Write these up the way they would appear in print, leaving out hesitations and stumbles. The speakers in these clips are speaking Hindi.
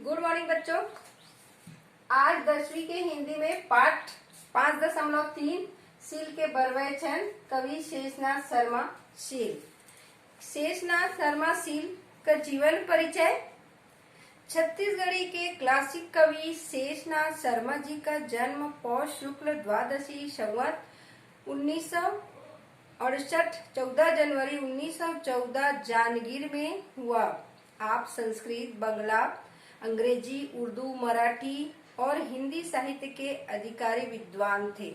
गुड मॉर्निंग बच्चों। आज 10वीं के हिंदी में पाठ 5.3 शील के बरवैचन कवि शेषनाथ शर्मा शील। शेषनाथ शर्मा शील का जीवन परिचय। छत्तीसगढ़ी के क्लासिक कवि शेषनाथ शर्मा जी का जन्म पौष शुक्ल द्वादशी संवत 1968 14 जनवरी 1914 जांजगीर में हुआ। आप संस्कृत, बांग्ला, अंग्रेजी, उर्दू, मराठी और हिंदी साहित्य के अधिकारी विद्वान थे।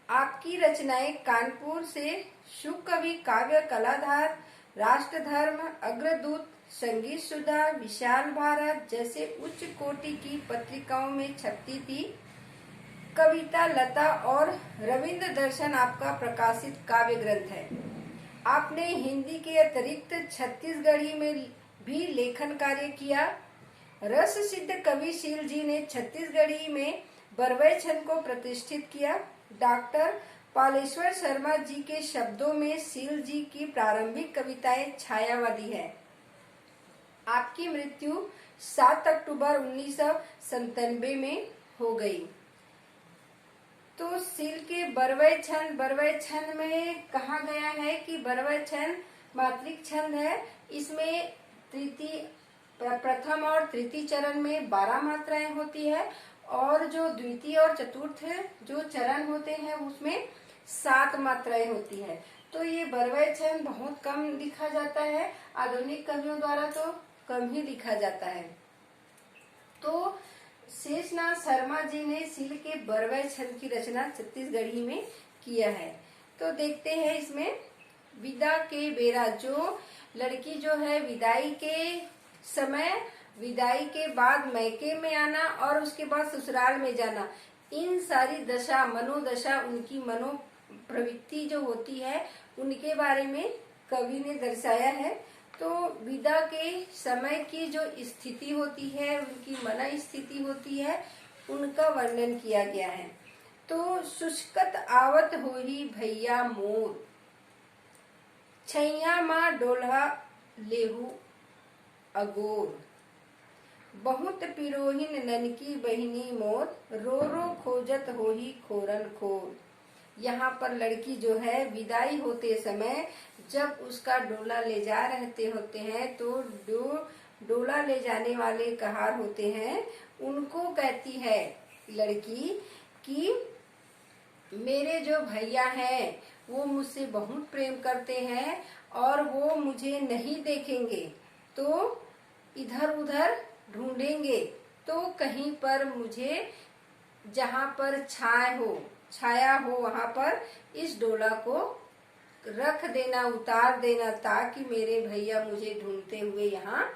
आपकी रचनाएं कानपुर से शुभ कवि, काव्य कलाधार, राष्ट्रधर्म, अग्रदूत, संगीत सुधा, विशाल भारत जैसे उच्च कोटि की पत्रिकाओं में छपती थी। कविता लता और रविंद्र दर्शन आपका प्रकाशित काव्य ग्रंथ है। आपने हिंदी के अतिरिक्त छत्तीसगढ़ी में भी लेखन कार्य किया। रस सिद्ध कवि शील जी ने छत्तीसगढ़ी में बरवैछन को प्रतिष्ठित किया। डॉक्टर पालेश्वर शर्मा जी के शब्दों में शील जी की प्रारंभिक कविताएं छायावादी है। आपकी मृत्यु 7 अक्टूबर 1997 में हो गई। तो शील के बरवैछन में कहा गया है कि बरवैछन मात्रिक छंद है। इसमें प्रथम और तृतीय चरण में 12 मात्राएं होती है और जो द्वितीय और चतुर्थ जो चरण होते हैं उसमें 7 मात्राएं होती है। तो ये बरवैछन बहुत कम लिखा जाता है। आधुनिक कवियों द्वारा तो कम ही लिखा जाता है। तो शेषनाथ शर्मा जी ने शील के बरवैछन की रचना छत्तीसगढ़ी में किया है। तो देखते हैं इसमें विदा के बेरा, जो लड़की जो है विदाई के समय, विदाई के बाद मैके में आना और उसके बाद ससुराल में जाना, इन सारी दशा, मनोदशा, उनकी मनो प्रवृत्ति जो होती है उनके बारे में कवि ने दर्शाया है। तो विदा के समय की जो स्थिति होती है, उनकी मन स्थिति होती है, उनका वर्णन किया गया है। तो शुष्कत आवत होही भैया मोर, छैया माँ डोल्हा लेहू अगोर, बहुत पिरोहिन ननकी बहिनी मोर, रो रो खोजत होही खोरन खोर। यहाँ पर लड़की जो है विदाई होते समय जब उसका डोला ले जा रहते होते हैं तो डोला ले जाने वाले कहार होते हैं, उनको कहती है लड़की कि मेरे जो भैया हैं वो मुझसे बहुत प्रेम करते हैं और वो मुझे नहीं देखेंगे तो इधर उधर ढूंढेंगे, तो कहीं पर मुझे जहाँ पर छाया हो वहां पर इस डोला को रख देना, उतार देना, ताकि मेरे भैया मुझे ढूंढते हुए यहाँ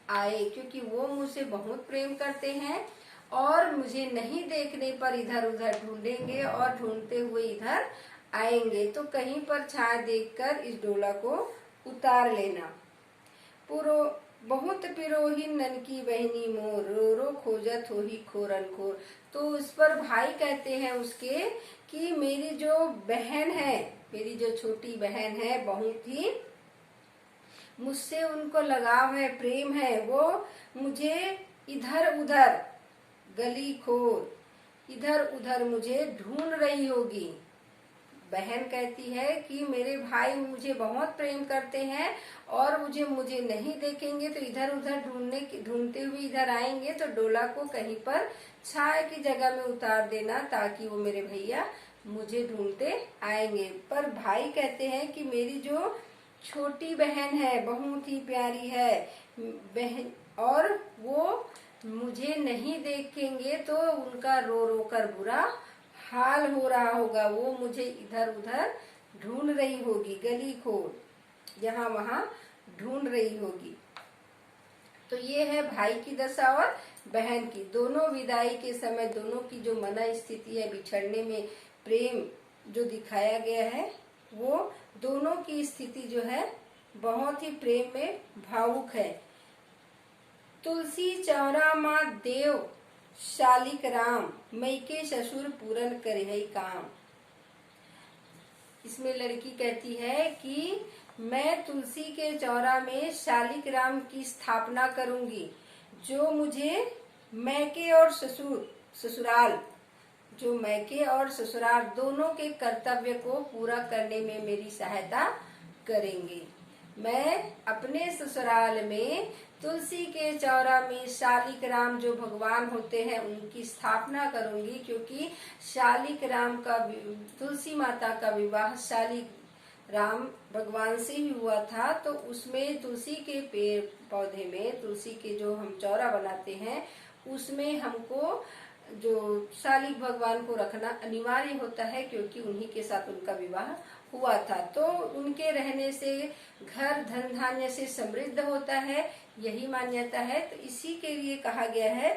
आए, क्योंकि वो मुझसे बहुत प्रेम करते हैं और मुझे नहीं देखने पर इधर उधर ढूंढेंगे और ढूंढते हुए इधर आएंगे, तो कहीं पर छाया देखकर इस डोला को उतार लेना। बहुत पिरोहिन ननकी बहनी मोर, रो रो खोजत होही खोरन खोर। तो उस पर भाई कहते हैं उसके कि मेरी जो बहन है, मेरी जो छोटी बहन है, बहुत ही मुझसे उनको लगाव है, प्रेम है, वो मुझे इधर उधर गली खोर, इधर उधर मुझे ढूंढ रही होगी। बहन कहती है कि मेरे भाई मुझे बहुत प्रेम करते हैं और मुझे नहीं देखेंगे तो इधर उधर ढूंढते हुए इधर आएंगे, तो डोला को कहीं पर छाया की जगह में उतार देना ताकि वो मेरे भैया मुझे ढूंढते आएंगे। पर भाई कहते हैं कि मेरी जो छोटी बहन है बहुत ही प्यारी है बहन, और वो मुझे नहीं देखेंगे तो उनका रो रो कर बुरा हाल हो रहा होगा, वो मुझे इधर उधर ढूंढ रही होगी, गली खोर यहाँ वहां ढूंढ रही होगी। तो ये है भाई की दशा और बहन की। दोनों विदाई के समय दोनों की जो मन स्थिति है, बिछड़ने में प्रेम जो दिखाया गया है, वो दोनों की स्थिति जो है बहुत ही प्रेम में भावुक है। तुलसी चौरा माँ देव शालिक राम, मैके ससुर पूरन करे काम। इसमें लड़की कहती है कि मैं तुलसी के चौरा में शालिक राम की स्थापना करूंगी। जो मुझे मैके और ससुराल, जो मैके और ससुराल दोनों के कर्तव्य को पूरा करने में मेरी सहायता करेंगे। मैं अपने ससुराल में तुलसी के चौरा में शालिक राम जो भगवान होते हैं उनकी स्थापना करूंगी, क्योंकि शालिक राम का, तुलसी माता का विवाह शालिक राम भगवान से ही हुआ था। तो उसमें तुलसी के पेड़ पौधे में, तुलसी के जो हम चौरा बनाते हैं उसमें हमको जो शालिक भगवान को रखना अनिवार्य होता है, क्योंकि उन्हीं के साथ उनका विवाह हुआ था। तो उनके रहने से घर धन धान्य से समृद्ध होता है, यही मान्यता है। तो इसी के लिए कहा गया है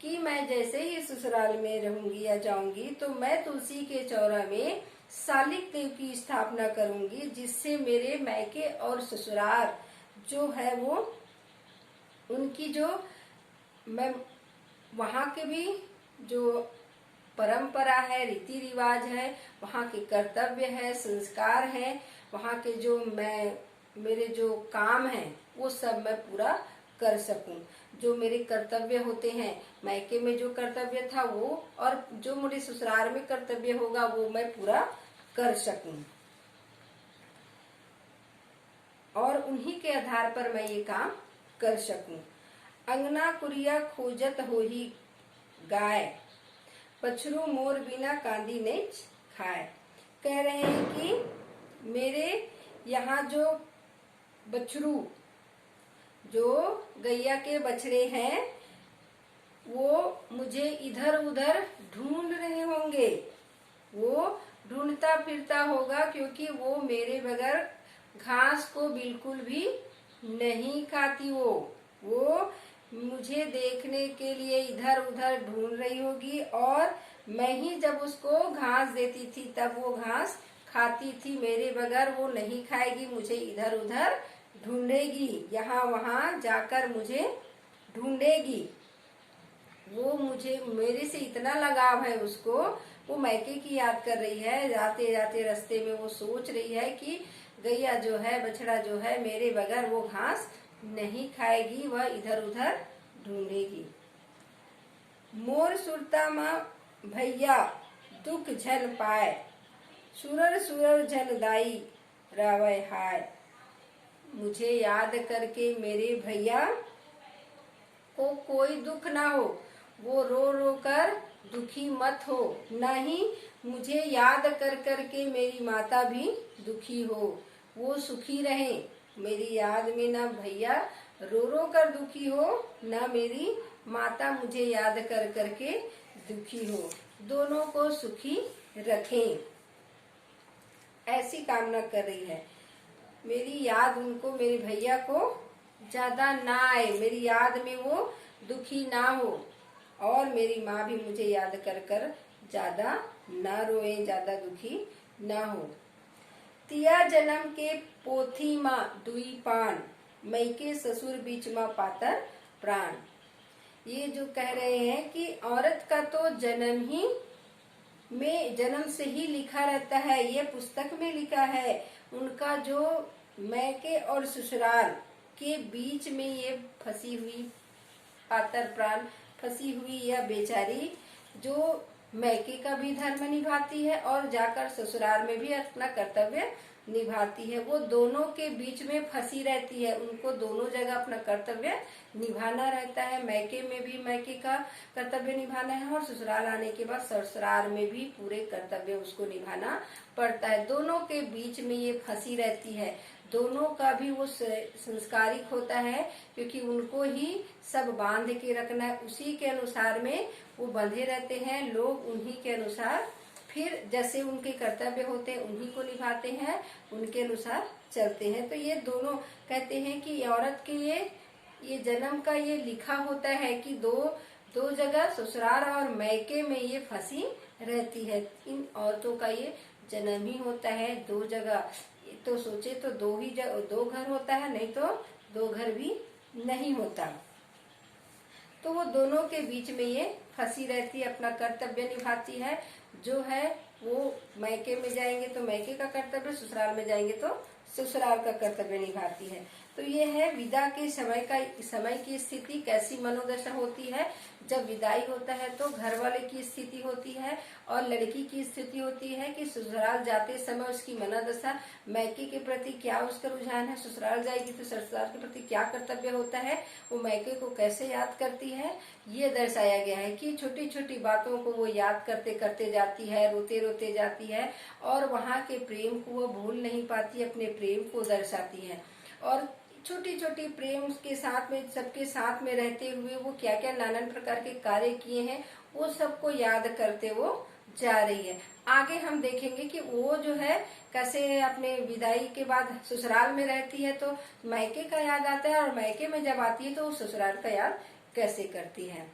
कि मैं जैसे ही ससुराल में रहूंगी या जाऊंगी तो मैं तुलसी के चौरा में शालिक देव की स्थापना करूंगी, जिससे मेरे मैके और ससुराल जो है वो उनकी जो मैं वहाँ के भी जो परंपरा है, रीति रिवाज है, वहाँ के कर्तव्य है, संस्कार है, वहाँ के जो मेरे जो काम है वो सब मैं पूरा कर सकूं। जो मेरे कर्तव्य होते हैं, मैके में जो कर्तव्य था वो, और जो मेरे ससुराल में कर्तव्य होगा वो मैं पूरा कर सकूं, और उन्हीं के आधार पर मैं ये काम कर सकूं। अंगना कुरिया खोजत होही गाय, बछरू मोर बिना कांदी नहीं खाए। कह रहे हैं कि मेरे यहाँ जो बछरू, जो गैया के बछड़े हैं, वो मुझे इधर उधर ढूंढ रहे होंगे, वो ढूंढता फिरता होगा, क्योंकि वो मेरे बगैर घास को बिल्कुल भी नहीं खाती। वो मुझे देखने के लिए इधर उधर ढूंढ रही होगी, और मैं ही जब उसको घास देती थी तब वो घास खाती थी, मेरे बगैर वो नहीं खाएगी, मुझे इधर उधर ढूंढेगी, यहाँ वहाँ जाकर मुझे ढूंढेगी। वो मुझे, मेरे से इतना लगाव है उसको, वो मैके की याद कर रही है। जाते जाते रास्ते में वो सोच रही है कि गैया जो है, बछड़ा जो है, मेरे बगैर वो घास नहीं खाएगी, वह इधर उधर ढूंढेगी। मोर सुरता माँ भैया दुख झन पाए, सुरर सुरर झन दाई रावय हाय। मुझे याद करके मेरे भैया को कोई दुख ना हो, वो रो रो कर दुखी मत हो, ना ही मुझे याद कर करके मेरी माता भी दुखी हो, वो सुखी रहे। मेरी याद में ना भैया रो रो कर दुखी हो, ना मेरी माता मुझे याद कर करके दुखी हो, दोनों को सुखी रखें, ऐसी कामना कर रही है। मेरी याद उनको, मेरे भैया को ज्यादा ना आए, मेरी याद में वो दुखी ना हो, और मेरी माँ भी मुझे याद कर कर ज्यादा ना रोए, ज्यादा दुखी ना हो। तिया जन्म के पोथी माँ दुई पान, मई के ससुर बीच माँ पातर प्राण। ये जो कह रहे हैं कि औरत का तो जन्म ही में, जन्म से ही लिखा रहता है, ये पुस्तक में लिखा है। उनका जो मैके और ससुराल के बीच में ये फंसी हुई पातर प्राण, फंसी हुई यह बेचारी, जो मैके का भी धर्म निभाती है और जाकर ससुराल में भी अपना कर्तव्य निभाती है, वो दोनों के बीच में फंसी रहती है। उनको दोनों जगह अपना कर्तव्य निभाना रहता है। मैके में भी मैके का कर्तव्य निभाना है, और ससुराल आने के बाद ससुराल में भी पूरे कर्तव्य उसको निभाना पड़ता है। दोनों के बीच में ये फंसी रहती है। दोनों का भी वो संस्कारिक होता है, क्योंकि उनको ही सब बांध के रखना है, उसी के अनुसार में वो बंधे रहते हैं। लोग उन्हीं के अनुसार फिर जैसे उनके कर्तव्य होते हैं उन्हीं को निभाते हैं, उनके अनुसार चलते हैं। तो ये दोनों कहते हैं कि औरत के ये जन्म का ये लिखा होता है कि दो जगह ससुराल और मैके में ये फंसी रहती है। इन औरतों का ये जन्म ही होता है दो जगह। तो सोचे तो दो घर होता है, नहीं तो दो घर भी नहीं होता। तो वो दोनों के बीच में ये फंसी रहती है, अपना कर्तव्य निभाती है। जो है वो मैके में जाएंगे तो मैके का कर्तव्य, ससुराल में जाएंगे तो ससुराल का कर्तव्य निभाती है। तो ये है विदा के समय की स्थिति कैसी मनोदशा होती है। जब विदाई होता है तो घर वाले की स्थिति होती है और लड़की की स्थिति होती है कि ससुराल जाते समय उसकी मनोदशा, मैके के प्रति क्या उसका रुझान है, ससुराल जाएगी तो ससुराल के प्रति क्या कर्तव्य होता है, वो मैके को कैसे याद करती है, ये दर्शाया गया है कि छोटी छोटी बातों को वो याद करते करते जाती है, रोते रोते जाती है और वहाँ के प्रेम को वो भूल नहीं पाती, अपने प्रेम को दर्शाती है। और छोटी छोटी प्रेम के साथ में, सबके साथ में रहते हुए वो क्या क्या नानान प्रकार के कार्य किए हैं वो सबको याद करते वो जा रही है। आगे हम देखेंगे कि वो जो है कैसे अपने विदाई के बाद ससुराल में रहती है तो मैके का याद आता है, और मैके में जब आती है तो ससुराल का याद कैसे करती है।